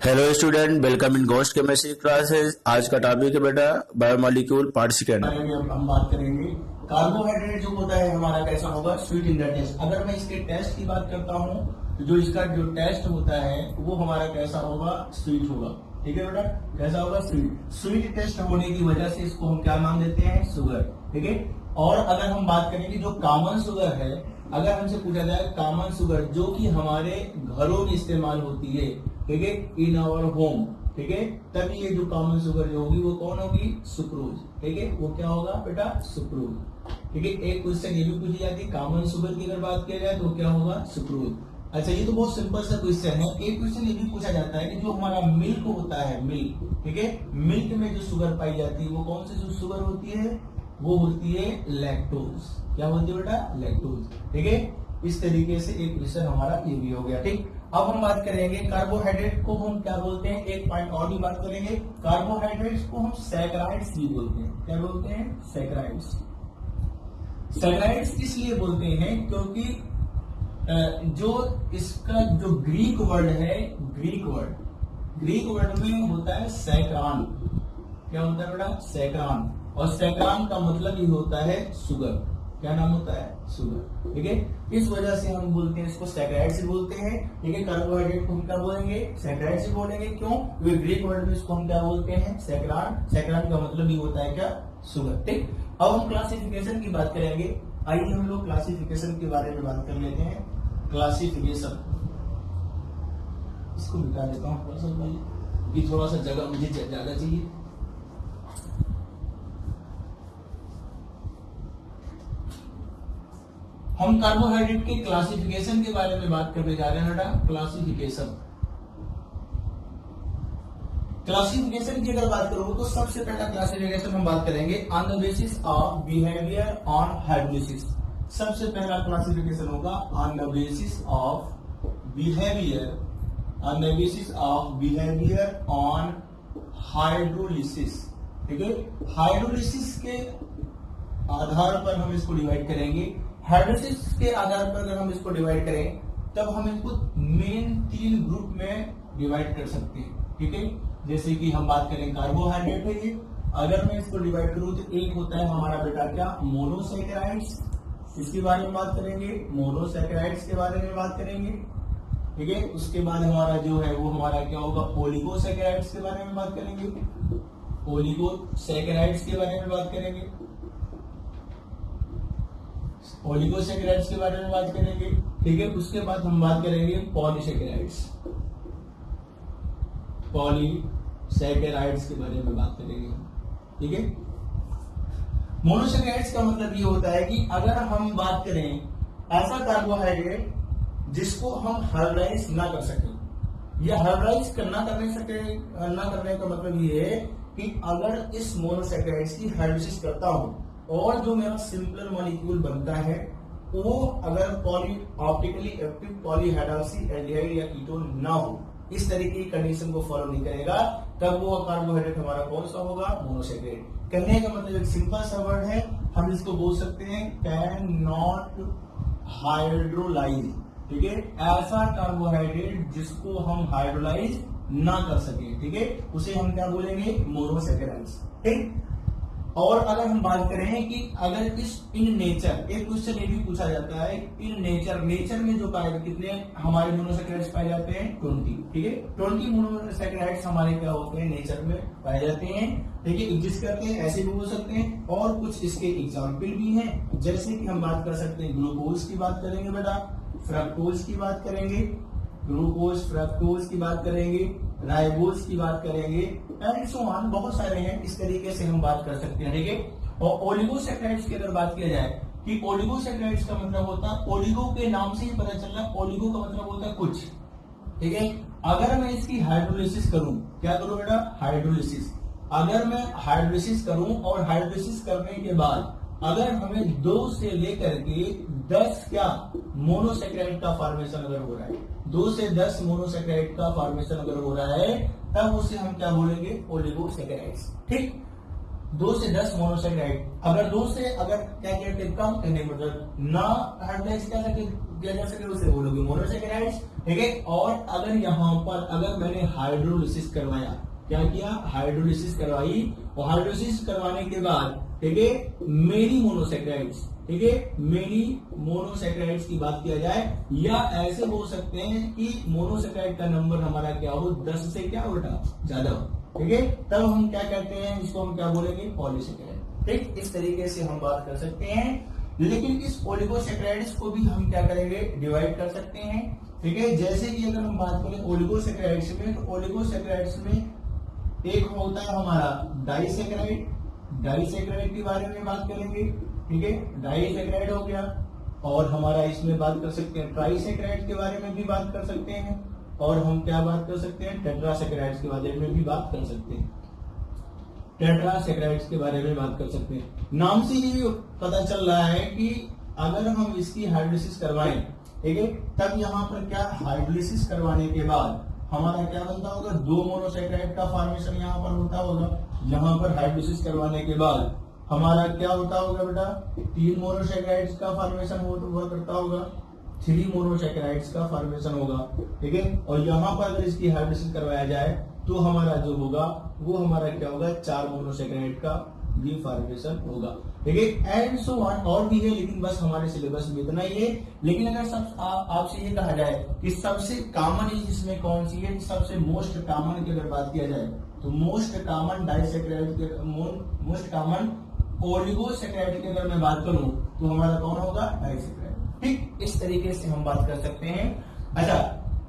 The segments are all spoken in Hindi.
Hello student, welcome in ghost chemistry classes. आज का टॉपिक है बेटा बायोमोलिक्यूल पार्ट सेकेंड। अब हम बात करेंगे कार्बोहाइड्रेट जो होता है हमारा कैसा होगा, स्वीट इन द टेस्ट। अगर मैं इसके टेस्ट की बात करता हूँ तो जो इसका जो टेस्ट होता है वो हमारा कैसा होगा, स्वीट होगा। ठीक है बेटा, कैसा होगा, स्वीट। स्वीट टेस्ट होने की वजह से इसको हम क्या नाम देते हैं, शुगर। ठीक है। और अगर हम बात करेंगे जो कॉमन शुगर है, अगर हमसे पूछा जाए कॉमन शुगर जो कि हमारे घरों में इस्तेमाल होती है, ठीक है, इन आवर होम, ठीक है, तभी ये जो कॉमन शुगर जो होगी वो कौन होगी, सुक्रोज। ठीक है, वो क्या होगा बेटा, सुक्रोज। ठीक है, एक क्वेश्चन ये भी पूछी जाती है कॉमन शुगर की अगर बात किया जाए तो क्या होगा, सुक्रोज। अच्छा, ये तो बहुत सिंपल सा क्वेश्चन है। एक क्वेश्चन ये भी पूछा जाता है कि जो हमारा मिल्क होता है, मिल्क, ठीक है, मिल्क में जो शुगर पाई जाती है वो कौन सी शुगर होती है, वो होती है लैक्टोज। क्या होती है बेटा, लैक्टोज। ठीक है, इस तरीके से एक क्वेश्चन हमारा ये भी हो गया। ठीक, अब हम बात करेंगे कार्बोहाइड्रेट को हम क्या बोलते हैं, एक पॉइंट और भी बात करेंगे। कार्बोहाइड्रेट्स को हम सैकराइड्स भी बोलते हैं। क्या बोलते हैं, सैकराइड्स। सैकराइड्स इसलिए बोलते हैं क्योंकि जो इसका जो ग्रीक वर्ड है, ग्रीक वर्ड में होता है सैकरान। क्या होता है बेटा, सैकरान। और सैकरान का मतलब ये होता है शुगर। क्या नाम होता है, शुगर। ठीक है, इस वजह से हम बोलते हैं इसको सैकराइड्स बोलते हैं। ठीक है, कार्बोहाइड्रेट को हम क्या बोलेंगे, सैकराइड्स बोलेंगे। क्यों, वे ग्रीक वर्ड में इसको हम क्या बोलते हैं, सैकरान। सैकरान का मतलब ये होता है क्या, शुगर। ठीक, अब हम क्लासिफिकेशन की बात करेंगे। आइए हम लोग क्लासिफिकेशन के बारे में बात कर लेते हैं। क्लासिफिकेशन, इसको मिटा देता हूँ थोड़ा सा भाई, क्योंकि थोड़ा सा जगह मुझे ज्यादा चाहिए। हम कार्बोहाइड्रेट के क्लासिफिकेशन के बारे में बात करने जा रहे हैं बेटा। क्लासिफिकेशन की अगर बात करूं तो सबसे पहला क्लासिफिकेशन हम बात करेंगे on the basis of behaviour on hydrolysis. सबसे पहला क्लासिफिकेशन होगा on the basis of behaviour, on the basis of behaviour on hydrolysis. ठीक है, हाइड्रोलिसिस के आधार पर हम इसको डिवाइड करेंगे। हाइड्रोलिसिस के आधार पर अगर हम इसको डिवाइड करें तब हम इसको मेन 3 ग्रुप में डिवाइड कर सकते हैं। ठीक है, जैसे कि हम बात करें कार्बोहाइड्रेट है ये, अगर मैं इसको डिवाइड करूं तो एक होता है हमारा बेटा क्या, मोनोसैकेराइड्स। इसके बारे में बात करेंगे, मोनोसैकेराइड्स के बारे में बात करेंगे। ठीक है, उसके बाद हमारा जो है वो हमारा क्या होगा, ओलिगोसैकेराइड्स के बारे में बात करेंगे। ओलिगोसैकेराइड्स के बारे में बात करेंगे, ओलिगोसैकेराइड्स के बारे में बात करेंगे। ठीक है, उसके बाद हम बात करेंगे पॉलीसैकेराइड्स, पॉलीसैकेराइड्स के बारे में बात करेंगे। ठीक है, मोनोसैकेराइड्स का मतलब ये होता है कि अगर हम बात करें ऐसा कार्बोहाइड्रेट जिसको हम हाइब्रिडाइज ना कर सके, या हाइब्रिडाइज ना करने का मतलब ये है कि अगर इस मोनोसैकेराइड्स की हाइड्रोलिसिस करता हूं और जो मेरा सिंपलर मॉलिक्यूल बनता है वो अगर पॉली ऑप्टिकली एक्टिव पॉलीहाइड्रॉक्सी एल्डिहाइड या कीटोन ना हो, इस तरीके की कंडीशन को फॉलो नहीं करेगा, तब वो कार्बोहाइड्रेट हमारा कौन सा होगा, मोनोसैकेराइड। कहने का मतलब एक सिंपल सा वर्ड है, हम इसको बोल सकते हैं कैन नॉट हाइड्रोलाइज। ठीक है, ऐसा कार्बोहाइड्रेट जिसको हम हाइड्रोलाइज ना कर सके, ठीक है, उसे हम क्या बोलेंगे, मोनोसैकेराइड्स। ठीक, और अगर हम बात करें कि अगर इस इन नेचर, एक क्वेश्चन ये भी पूछा जाता है, इन नेचर में जो पाए कितने हमारे मोनोसैकेराइड्स पाए जाते हैं, 20। ठीक है, 20 मोनोसैकेराइड्स हमारे क्या होते हैं, नेचर में पाए जाते हैं। ठीक है, एग्जिस्ट करते हैं, ऐसे भी बोल सकते हैं। और कुछ इसके एग्जाम्पल भी हैं, जैसे कि हम बात कर सकते हैं ग्लूकोज की बात करेंगे बेटा, फ्रक्टोज की बात करेंगे, ग्लूकोज फ्रक्टोज की बात करेंगे, राइबोज की बात करेंगे, एंड सो ऑन, बहुत सारे हैं। इस तरीके से हम बात कर सकते हैं। ठीक है, और ओलिगोसैकेराइड्स की अगर बात किया जाए कि ओलिगोसैकेराइड्स का मतलब होता है, ओलिगो के नाम से ही पता चल रहा है, ओलिगो का मतलब होता है कुछ। ठीक है, अगर मैं इसकी हाइड्रोलिसिस करूं, क्या करूं बेटा, हाइड्रोलिसिस। अगर मैं हाइड्रोलिसिस करूं और हाइड्रोलिसिस करने के बाद अगर हमें 2 से लेकर के 10 क्या मोनोसैकेराइड का फॉर्मेशन अगर हो रहा है, 2 से 10 मोनोसैकेराइड का फॉर्मेशन अगर हो रहा है, तब उसे हम क्या बोलेंगे, ओलिगोसैकेराइड्स। ठीक, 2 से 10 मोनोसेक्राइड, अगर 2 से अगर क्या कहते हैं कम कहने मतलब ना हाइड्रोलाइज किया जा सके उसे बोलोगे मोनोसेक्राइड्स, ठीक है। और अगर यहाँ पर अगर मैंने हाइड्रोलिसिस करवाया, क्या किया, हाइड्रोलिसिस करवाई, और हाइड्रोलिसिस करवाने के बाद ठीक है मेरी मोनोसेक्राइड्स, ठीक है मेरी मोनोसेक्राइड्स की बात किया जाए, या ऐसे हो सकते हैं कि मोनोसेक्राइड का नंबर हमारा क्या हो 10 से क्या उल्टा ज्यादा हो, ठीक है, तब हम क्या कहते हैं, इसको हम क्या बोलेंगे, पॉलीसेक्राइड। ठीक इस तरीके से हम बात कर सकते हैं। लेकिन इस ओलिगोसेक्राइड्स को भी हम क्या करेंगे, डिवाइड कर सकते हैं, ठीक है। जैसे कि अगर हम बात करें ओलिगोसेक्राइड्स में, तो ओलिगोसेक्राइड्स में एक होता है हमारा डाइसेक्राइड, डाइसेक्राइड के बारे में बात करेंगे, ठीक है, डाइसेक्राइड हो गया। और हमारा इसमें बात कर सकते हैं ट्राइसेक्राइड के बारे में भी बात कर सकते हैं, और हम क्या बात कर सकते हैं, टेट्रासेक्राइड्स के बारे में भी बात कर सकते हैं, टेट्रासेक्राइड्स के बारे में बात कर सकते हैं। नाम से ही पता चल रहा है कि अगर हम इसकी हाइड्रोलिसिस करवाएं, ठीक है, तब यहाँ पर क्या हाइड्रोलिसिस करवाने के बाद हमारा क्या बनता होगा, 2 मोनोसेक्राइड का फॉर्मेशन यहाँ पर होता होगा। यहाँ पर हाइड्रोलिसिस करवाने के बाद हमारा क्या होता होगा बेटा, 3 मोनोसेक्राइड्स का फॉर्मेशन हुआ करता होगा, 3 मोनोसेक्राइड्स का फॉर्मेशन होगा, ठीक है। और यहाँ पर अगर इसकी हाइड्रोलिसिस करवाया जाए तो हमारा जो होगा वो हमारा क्या होगा, 4 मोनोसेक्राइड का भी फॉर्मेशन होगा, ठीक है। एंड सो ऑन और भी है, लेकिन बस हमारे सिलेबस में इतना ही है। लेकिन अगर सब आपसे ये कहा जाए कि सबसे कॉमन चीज इसमें कौन सी है, सबसे मोस्ट कॉमन की अगर बात किया जाए तो most common disaccharide, most common oligosaccharide की अगर मैं बात करूं तो हमारा कौन होगा, डाइसेक्राइड। ठीक इस तरीके से हम बात कर सकते हैं। अच्छा,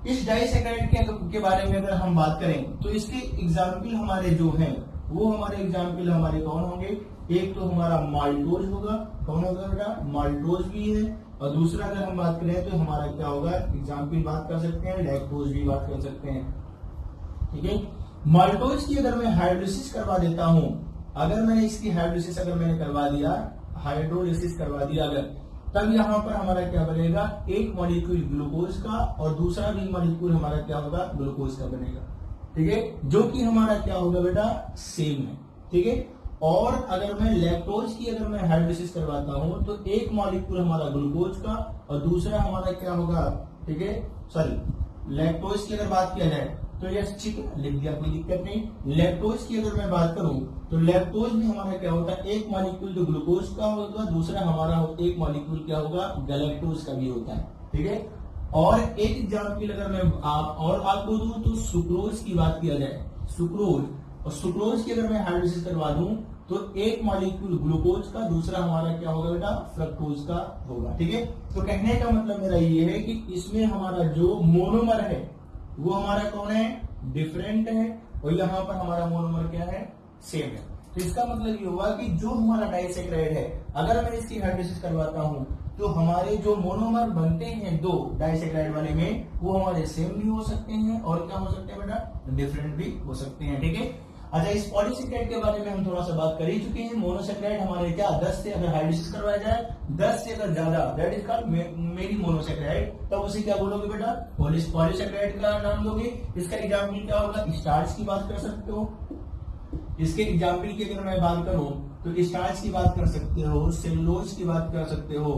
इस डाइसेक्राइड के बारे में अगर हम बात करें तो इसके एग्जाम्पल हमारे जो हैं वो हमारे एग्जाम्पल हमारे कौन होंगे, एक तो हमारा माल्टोज होगा, कौन होगा बेटा, माल्टोज भी है। और दूसरा अगर हम बात करें तो हमारा क्या होगा, एग्जाम्पल बात कर सकते हैं, लैक्टोज भी बात कर सकते हैं, ठीक है। माल्टोज की अगर मैं हाइड्रोलिसिस करवा देता हूं, अगर मैंने इसकी हाइड्रोलिसिस अगर मैंने करवा दिया, हाइड्रोलिसिस करवा दिया अगर, तब यहाँ पर हमारा क्या बनेगा, एक मॉलिक्यूल ग्लूकोज का और दूसरा भी मॉलिक्यूल हमारा क्या होगा, ग्लूकोज का बनेगा, ठीक है, जो कि हमारा क्या होगा बेटा, सेम है, ठीक है। और अगर मैं लैक्टोज की अगर मैं हाइड्रोलिसिस करवाता हूं तो एक मॉलिक्यूल हमारा ग्लूकोज का और दूसरा हमारा क्या होगा, ठीक है, सॉरी लैक्टोज की अगर बात किया जाए तो यस ठीक है, लिख दिया, कोई दिक्कत नहीं। लैक्टोज की अगर मैं बात करूं तो लैक्टोज में हमारा क्या होता है, एक मॉलिक्यूल जो ग्लूकोज का होगा, दूसरा हमारा एक मॉलिक्यूल क्या होगा, गैलेक्टोज का भी होता है, ठीक है। और एक एग्जाम्पल अगर मैं आपको दूं तो सुक्रोज की बात किया जाए, सुक्रोज, और सुक्रोज की अगर मैं हाइड्रोलिसिस करवा दूं तो एक मॉलिक्यूल ग्लूकोज का, दूसरा हमारा क्या होगा बेटा, फ्रक्टोज का होगा, ठीक है। तो कहने का मतलब मेरा ये है कि इसमें हमारा जो मोनोमर है वो हमारा कौन है, डिफरेंट है, और यहाँ पर हमारा मोनोमर क्या है, सेम है। तो इसका मतलब ये हुआ कि जो हमारा डाइसेक्राइड है, अगर मैं इसकी हाइड्रोलिसिस करवाता हूं तो हमारे जो मोनोमर बनते हैं 2 डाइसेक्राइड वाले में, वो हमारे सेम भी हो सकते हैं और क्या हो सकते हैं बेटा, डिफरेंट भी हो सकते हैं, ठीक है। अच्छा, इस पॉलीसेक्राइड के बारे में हम थोड़ा सा बात कर ही चुके हैं। मोनोसेक्राइड हमारे क्या 10 से अगर हाइड्रोलिसिस करवाया जाए, 10 से अगर ज्यादा, दैट इज कॉल्ड मेरी मोनोसेक्राइड, तब उसे क्या बोलोगे बेटा, पॉलीसेक्राइड का नाम दोगे। इसका एग्जाम्पल क्या होगा, स्टार्च की बात कर सकते हो, इसके एग्जाम्पल की अगर मैं बात करूं तो स्टार्च की बात कर सकते हो, सेलुलोज की बात कर सकते हो,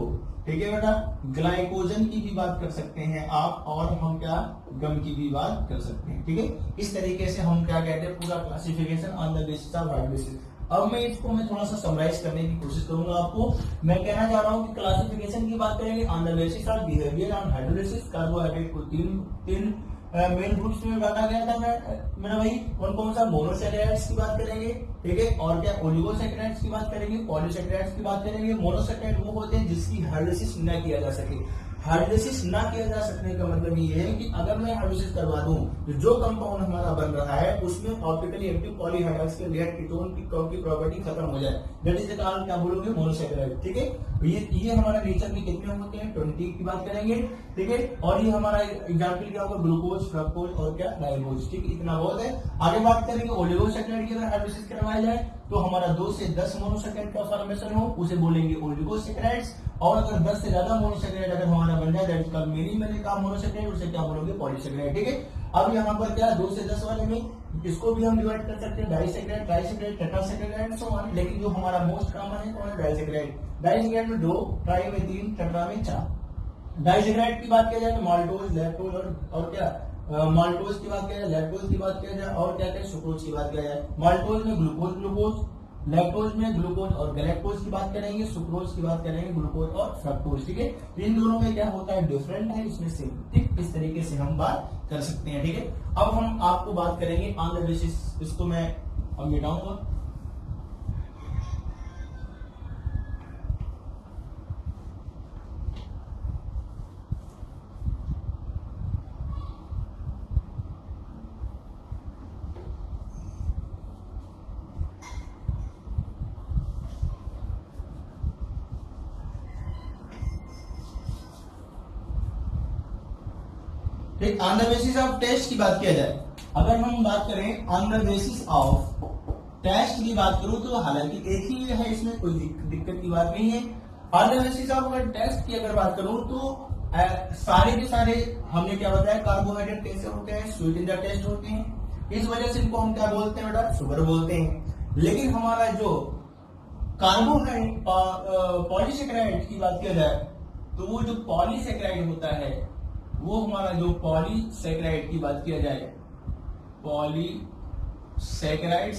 ठीक है बेटा, ग्लाइकोजन की भी बात कर सकते हैं आप, और हम क्या गम की भी बात कर सकते हैं, ठीक है। इस तरीके से हम क्या कहते हैं, पूरा classification on the basis of hydrolysis. अब मैं थोड़ा सा समराइज करने की कोशिश करूंगा आपको। मैं कहना चाह रहा हूं कि क्लासिफिकेशन की बात करेंगे on the basis of behaviour on hydrolysis. Carbohydrate को तीन मेन ग्रुप्स में बांटा गया था मेरा भाई, कौन कौन सा, मोनोसेक्राइड्स की बात करेंगे, ठीक है, और क्या ओलिगोसेक्राइड्स की बात करेंगे, पॉलीसेक्राइड्स की बात करेंगे। मोनोसेक्राइड वो होते हैं जिसकी हाइड्रोलिसिस न किया जा सके। हाइड्रोलिसिस ना किया जा सकने का मतलब ये है कि अगर मैं हाइड्रोलिसिस करवा दूं तो जो कंपाउंड हमारा बन रहा है उसमें ऑप्टिकली एक्टिव पॉलीहाइड्राइड्स के लेयर कीटोन की प्रॉपर्टी खत्म हो जाए, दैट इज द कारण क्या बोलोगे, मोनोसेक्राइड, ठीक है। ये हमारा नेचर में कितने होते हैं, 20 की बात करेंगे, ठीक है। और ये हमारा एग्जाम्पल क्या होगा, ग्लूकोज, फ्रक्टोज और क्या, राइबोज, ठीक है, इतना बहुत है। आगे बात करेंगे ओलिगोसेक्राइड की अगर हाइड्रोलिसिस करवाया जाए तो हमारा 2 से 10 मोनोसेक्राइड का फॉर्मेशन हो, उसे बोलेंगे ओलिगोसेक्राइड्स। और अगर 10 से ज्यादा मोनोसेक्राइड अगर हमारा बन जाए, दैट इज कॉल्ड मैंने कहा मोनोसेक्राइड, उसे क्या बोलोगे, पॉलीसेक्राइड, ठीक है। अब यहाँ पर क्या 2 से 10 वाले में इसको भी हम डिवाइड कर सकते हैं, डाइसेक्राइड, ट्राइसेक्राइड, टेट्रासेक्राइड एंड सो ऑन। लेकिन जो हमारा मोस्ट कॉमन है कौन है? डाइसेक्राइड। डाइसेक्राइड में 2, ट्राई में 3, टेट्रा में 4। डाइसेक्राइड की बात किया जाए तो माल्टोज, लैक्टोज और क्या माल्टोज की बात किया जाए, लैक्टोज की बात किया जाए और क्या क्या सुक्रोज की बात किया जाए। माल्टोज में ग्लूकोज, लैक्टोज में ग्लूकोज और गैलेक्टोज की बात करेंगे, सुक्रोज की बात करेंगे, ग्लूकोज और फ्रक्टोज। ठीक है, इन दोनों में क्या होता है? डिफरेंट है, इसमें सेम। ठीक, इस तरीके से हम बात कर सकते हैं। ठीक है, अब हम आपको बात करेंगे ऑन द बेसिस, इसको मैं अब मिटाऊंगा। ठीक, on the basis of test की बात किया जाए, अगर हम बात करें on the basis of test की बात करूं तो हालांकि एक ही है, इसमें कोई दिक्कत की बात नहीं है। ऑन द बेसिस ऑफ अगर टेस्ट की अगर बात करूं तो सारे के सारे हमने क्या बताया, कार्बोहाइड्रेट कैसे होते हैं? स्वीट इन द टेस्ट होते हैं, इस वजह से इनको हम क्या बोलते हैं बेटा? शुगर बोलते हैं। लेकिन हमारा जो कार्बोहाइड्रेट पॉलीसेकेराइड की बात किया जाए तो वो जो पॉलीसेकेराइड होता है, वो हमारा जो पॉलीसेकेराइड की बात किया जाए, पॉलीसेकेराइड्स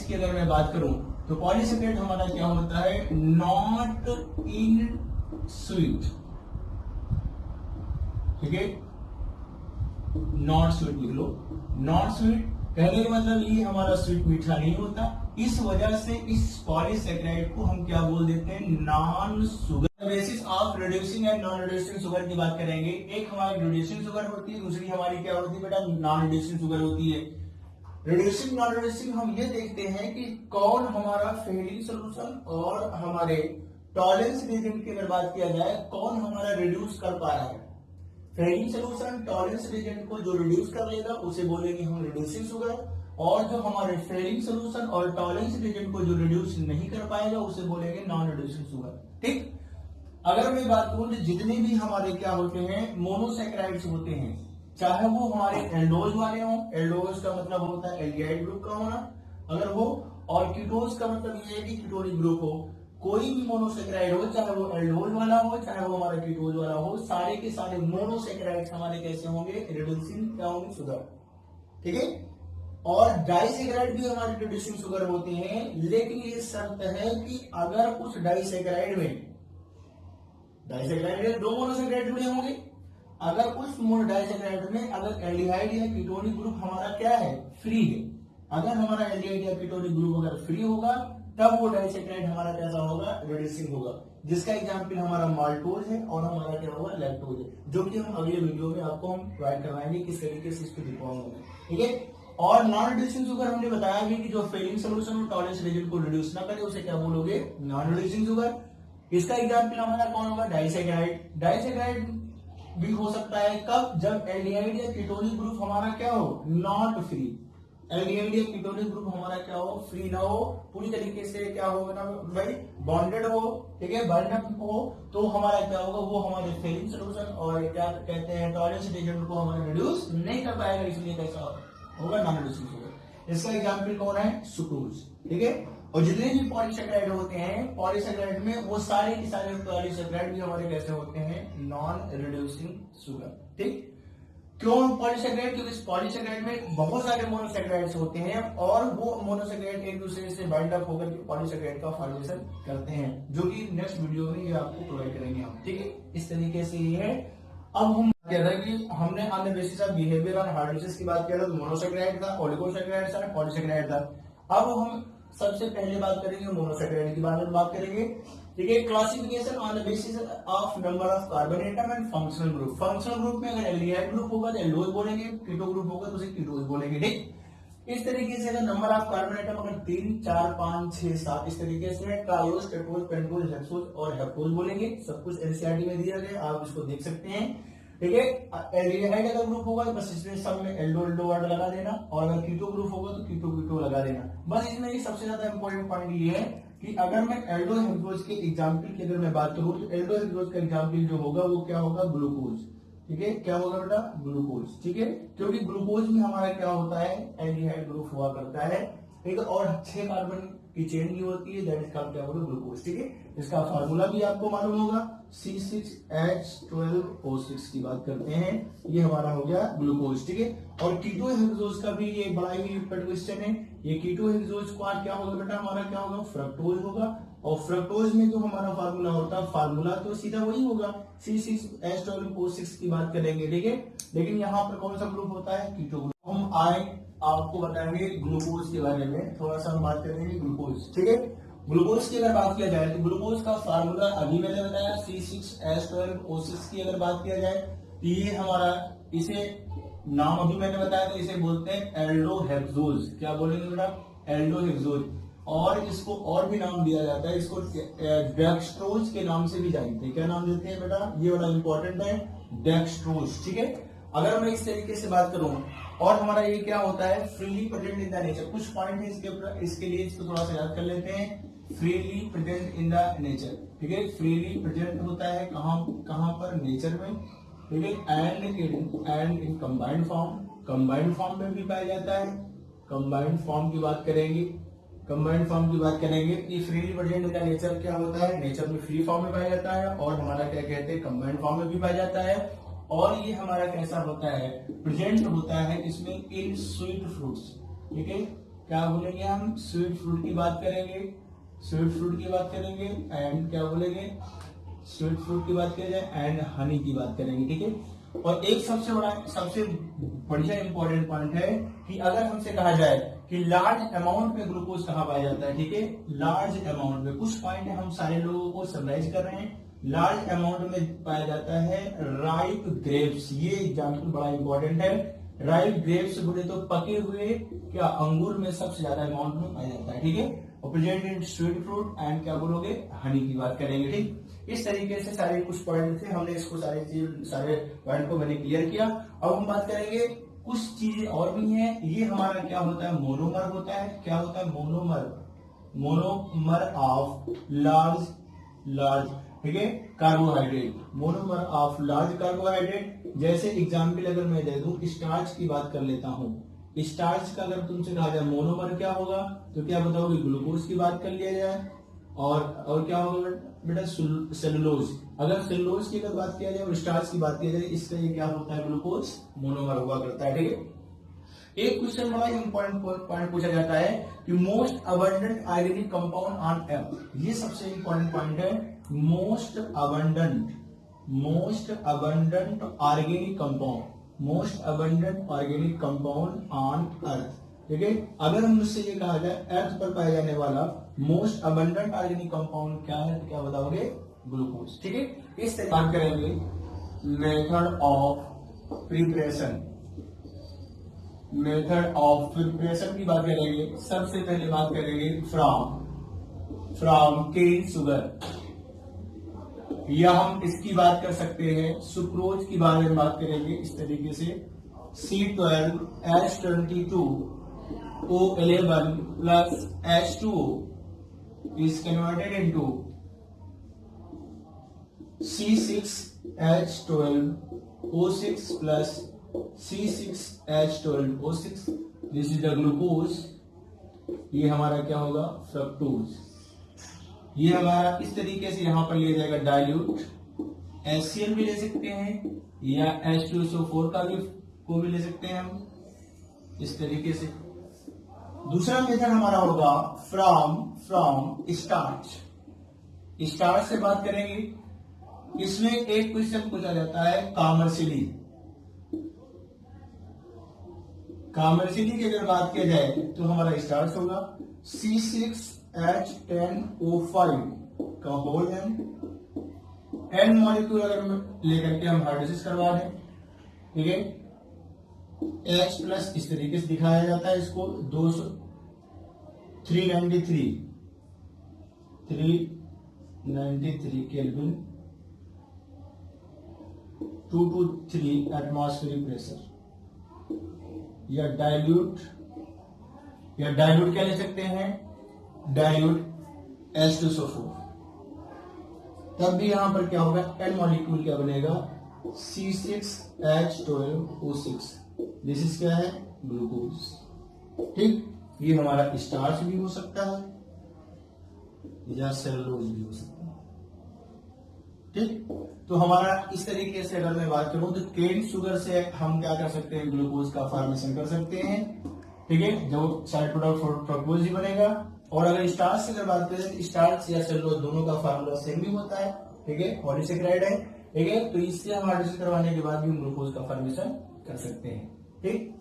की अगर मैं बात करूं तो पॉलीसेकेराइड हमारा क्या होता है? Not in sweet. ठीक है, नॉट स्वीट लिख लो। नॉट स्वीट कहने का मतलब ये हमारा स्वीट मीठा नहीं होता, इस वजह से इस पॉलीसेकेराइड को हम क्या बोल देते हैं? Non sugar. Basis of reducing and non reducing sugar की बात करेंगे। एक हमारी रिड्यूसिंग शुगर होती है, दूसरी हमारी क्या होती है बेटा? नॉन रिड्यूसिंग शुगर होती है। रिड्यूसिंग नॉन रिड्यूसिंग हम ये देखते हैं कि कौन हमारा फेलिंग सोल्यूशन और हमारे टॉलरेंस रीजन की अगर बात किया जाए, कौन हमारा रिड्यूस कर पा रहा है। फेलिंग सोल्यूशन टॉलरेंस रीजन को जो रिड्यूस कर लेगा उसे बोलेंगे हम रिड्यूसिंग शुगर, और जो हमारे फेलिंग सोल्यूशन और टॉलरेंस रीजन को जो रिड्यूस नहीं कर पाएगा उसे बोलेंगे नॉन रिड्यूसिंग शुगर। ठीक, अगर मैं बात करूं तो जितने भी हमारे क्या होते हैं? मोनोसेकेराइड्स होते हैं, चाहे वो हमारे एल्डोज वाले हों, एल्डोज का मतलब होता है एल्डिहाइड ग्रुप का होना अगर हो, और कीटोज का मतलब ये है कि कीटोनिक ग्रुप हो। कोई भी मोनोसेकेराइड हो, चाहे वो एल्डोज वाला हो, चाहे वो हमारा कीटोज वाला हो, सारे के सारे मोनोसेकेराइड्स हमारे कैसे होंगे? रिड्यूसिंग क्या होंगे? शुगर। ठीक है, और डाइसेकेराइड भी हमारे रिड्यूसिंग शुगर होते हैं, लेकिन ये शर्त है कि अगर उस डाइसेकेराइड में डाइसेकेराइड 2 मोनोसेकेराइड जुड़े होंगे, अगर उस डाइसेकेराइड में अगर एल्डिहाइड या कीटोनिक ग्रुप हमारा क्या है? फ्री है। अगर हमारा एल्डिहाइड या कीटोनिक ग्रुप अगर फ्री होगा तब वो डाइसेकेराइड हमारा कैसा होगा? रिड्यूसिंग होगा, जिसका एग्जांपल हमारा माल्टोज है और हमारा क्या होगा? लैक्टोज है, जो कि हम अगले वीडियो में आपको हम प्रोवाइड करवाएंगे किस तरीके से इसको दिखाऊंगा। ठीक है, और नॉन रिड्यूसिंग शुगर हमने बताया भी कि जो फेलिंग सोल्यूशन और टॉलरेंस रीजन को रिड्यूस ना करे उसे क्या बोलोगे? Non reducing sugar. इसका एग्जांपल हमारा कौन होगा? डाइसेकेराइड। डाइसेकेराइड भी हो सकता है कब? जब एल्डिहाइड या कीटोनिक ग्रुप हमारा क्या हो? Not free. एल्डिहाइड या कीटोनिक ग्रुप हमारा क्या हो? फ्री ना हो, पूरी तरीके से क्या होगा ना भाई? बॉन्डेड हो। ठीक है, बॉन्डेड हो तो हमारा क्या होगा? वो हमारे फेलिंग सोल्यूशन और क्या कहते हैं? टॉलरेंस रीजन को हमारा रिड्यूस नहीं कर पाएगा, इसलिए कैसा होगा? Non reducing sugar. इसका एग्जांपल कौन है? सुक्रोज। ठीक है, और जितने भी पॉलीसेकेराइड होते हैं, पॉलीसेकेराइड में वो सारे के सारे पॉलीसेकेराइड भी हमारे कैसे होते हैं? Non reducing sugar. ठीक, क्यों पॉलीसेकेराइड? क्योंकि इस पॉलीसेकेराइड में बहुत सारे मोनोसेकेराइड्स होते हैं और वो मोनोसेकेराइड एक दूसरे से बाइंड अप होकर के पॉलीसेकेराइड का फॉर्मेशन करते हैं, जो कि नेक्स्ट वीडियो में ये आपको प्रोवाइड करेंगे हम। ठीक है, इस तरीके से ये है। अब हम कह रहे हैं कि हमने on the basis of behaviour और हाइड्रोलिसिस की बात किया था, मोनोसेकेराइड था, ओलिगोसेकेराइड था, पॉलीसेकेराइड था। अब हम सबसे पहले बात करेंगे मोनोसेकेराइड के बारे में बात करेंगे। ठीक है, classification on the basis of number of carbon atom and functional group. Functional group में अगर एल्डिहाइड ग्रुप होगा तो एल्डोज बोलेंगे, कीटो ग्रुप होगा तो उसे कीटोज बोलेंगे। ठीक, इस तरीके से अगर नंबर ऑफ कार्बन एटम अगर 3, 4, 5, 6, 7 इस तरीके से ट्रायोज, टेट्रोज, पेंटोज, हेक्सोज और हेप्टोज बोलेंगे। सब कुछ एनसीईआरटी में दिया गया, आप इसको देख सकते हैं। ठीक है, एल्डिहाइड अगर ग्रुप होगा तो बस इसमें सब में एल्डो एल्डो वर्ड लगा देना, और अगर कीटो ग्रुप होगा तो कीटो कीटो लगा देना। बस इसमें ही सबसे ज्यादा इंपॉर्टेंट पॉइंट ये है कि अगर मैं एल्डो हेक्सोज के एग्जांपल की अगर मैं बात करूं तो एल्डो हेक्सोज का एग्जांपल जो होगा वो क्या होगा? ग्लूकोज। ठीक है, क्या होगा बेटा, ग्लूकोज। ठीक है, क्योंकि ग्लूकोज में हमारा क्या होता है, एल्डिहाइड ग्रुप हुआ करता है। ठीक है, और 6 कार्बन की चेन भी होती है, दैट इज कॉल्ड क्या बोलो, ग्लूकोज। ठीक है, इसका फार्मूला भी आपको मालूम होगा, C6H12O6 की बात करते हैं, ये हमारा हो गया ग्लूकोज। ठीक है, और कीटो हेक्सोज का भी ये बड़ा ही क्वेश्चन है। ये कीटो हेक्सोज का क्या होगा बेटा, हमारा क्या होगा, फ्रक्टोज होगा। और फ्रक्टोज में जो हमारा फार्मूला होता है, फार्मूला तो सीधा वही होगा, C6H12O6 की बात करेंगे। ठीक है, लेकिन यहाँ पर कौन सा ग्रुप होता है, कीटो ग्रुप। हम आए आपको बताएंगे ग्लूकोज के बारे में, थोड़ा सा हम बात करेंगे ग्लूकोज। ठीक है, ग्लूकोज की अगर बात किया जाए तो ग्लूकोज का फार्मूला अभी मैंने बताया, C6H12O6 की अगर बात किया जाए तो ये हमारा, इसे नाम अभी मैंने बताया, तो इसे बोलते हैं एल्डोहेक्सोज। क्या बोलेंगे बेटा, एल्डोहेक्सोज। और इसको और भी नाम दिया जाता है, इसको डेक्स्ट्रोज के नाम से भी जानते हैं। क्या नाम देते हैं बेटा, ये वाला इंपॉर्टेंट है, डेक्स्ट्रोज। ठीक है, अगर मैं इस तरीके से बात करूं, और हमारा ये क्या होता है, freely present in the nature. कुछ पॉइंट है इसके ऊपर, इसके लिए इसको थोड़ा सा याद कर लेते हैं। Freely present in the nature. ठीक है, फ्रीली प्रेजेंट होता है कहां पर, नेचर में। ठीक है, and in combined form, combined form में भी पाया जाता है। कंबाइंड फॉर्म की बात करेंगे, कंबाइंड फॉर्म की बात करेंगे। ये freely present in the nature क्या होता है, नेचर में फ्री फॉर्म में पाया जाता है, और हमारा क्या कहते हैं, कंबाइंड फॉर्म में भी पाया जाता है। और ये हमारा कैसा होता है, प्रेजेंट होता है इसमें इन स्वीट फ्रूट्स। ठीक है, क्या बोलेंगे हम, स्वीट फ्रूट की बात करेंगे, स्वीट फ्रूट की बात करेंगे, एंड क्या बोलेंगे, स्वीट फ्रूट की बात किया जाए एंड हनी की बात करेंगे। ठीक है, और एक सबसे बढ़िया इंपॉर्टेंट पॉइंट है कि अगर हमसे कहा जाए कि लार्ज अमाउंट में ग्लूकोज कहाँ पाया जाता है। ठीक है, लार्ज अमाउंट में, कुछ पॉइंट हम सारे लोगों को समराइज कर रहे हैं। लार्ज अमाउंट में पाया जाता है राइप ग्रेप्स, ये एग्जाम्पल बड़ा इंपॉर्टेंट है। राइप ग्रेप्स बोले तो पके हुए क्या अंगूर में सबसे ज्यादा अमाउंट में पाया जाता है। ठीक है, और present in sweet fruit and क्या बोलोगे, हनी की बात करेंगे। ठीक, इस तरीके से सारे कुछ पॉइंट थे, हमने इसको सारे पॉइंट को मैंने क्लियर किया। अब हम बात करेंगे कुछ चीजें और भी हैं। ये हमारा क्या होता है, मोनोमर होता है। क्या होता है, मोनोमर, मोनोमर ऑफ लार्ज ठीक है carbohydrate, monomer of large carbohydrate. जैसे एग्जाम्पल अगर मैं दे दूं, स्टार्च की बात कर लेता हूं। स्टार्च का अगर तुमसे कहा जाए मोनोमर क्या होगा, तो क्या बताओगे, ग्लूकोज की बात कर लिया जाए। और क्या होगा बेटा, सेलुलोज। अगर सेलुलोज की अगर बात किया जाए और स्टार्च की बात किया जाए, इससे ये क्या होता है, ग्लूकोज मोनोमर हुआ करता है। ठीक है, एक क्वेश्चन बड़ा इंपॉर्टेंट पॉइंट पूछा जाता है कि most abundant organic compound on earth. ये सबसे इंपॉर्टेंट पॉइंट है, most abundant organic compound, most abundant organic compound on earth. ठीक है, अगर हम मुझसे ये कहा जाए अर्थ पर पाया जाने वाला मोस्ट अबंडेंट ऑर्गेनिक कंपाउंड क्या है, तो क्या बताओगे, ग्लूकोज। ठीक है, इस तरह बात करेंगे method of preparation, method of preparation की बात करेंगे। सबसे पहले बात करेंगे फ्रॉम केन शुगर, या हम इसकी बात कर सकते हैं सुक्रोज की बारे में बात करेंगे इस तरीके से। C12H22O11 plus H2O is converted into C6H12O6 plus C6H12O6. This is the glucose. ये हमारा क्या होगा, फ्रक्टोज। ये हमारा इस तरीके से यहां पर लिया जाएगा डाइल्यूट। HCl भी ले सकते हैं, या H2SO4 का भी को भी ले सकते हैं हम इस तरीके से। दूसरा मेथड हमारा होगा फ्रॉम स्टार्च। स्टार्च से बात करेंगे, इसमें एक क्वेश्चन पूछा जाता है कॉमर्शियली की अगर बात किया जाए तो हमारा स्टार्च होगा C6H10O5 का होल एन मॉलिक्यूल अगर लेकर के हम हाइड्रोलिसिस करवा दें। ठीक है, H प्लस इस तरीके से दिखाया जाता है इसको, 393 केल्विन 223 एटमॉस्फेरिक प्रेशर। या डाइल्यूट क्या ले सकते हैं, डाइल्यूट H2SO4। तब भी यहां पर क्या होगा, एन मॉलिक्यूल क्या बनेगा, C6H12O6, दिस इज क्या है, ग्लूकोज। ठीक, ये हमारा स्टार्च भी हो सकता है या सेलुलोज भी हो सकता है। ठीक, तो हमारा इस तरीके से अगर मैं बात करूं तो केन शुगर से हम क्या कर सकते हैं, ग्लूकोज का फॉर्मेशन कर सकते हैं। ठीक है, जो साइड प्रोडक्ट फ्रक्टोज ही बनेगा। और अगर स्टार्च से अगर बात करें तो स्टार्च या सेलुलोज दोनों का फार्मूला सेम भी होता है। ठीक है, पॉलीसेकेराइड है। ठीक है, तो इससे हम हाइड्रोलाइज करवाने के बाद भी हम ग्लूकोज का फॉर्मेशन कर सकते हैं। ठीक,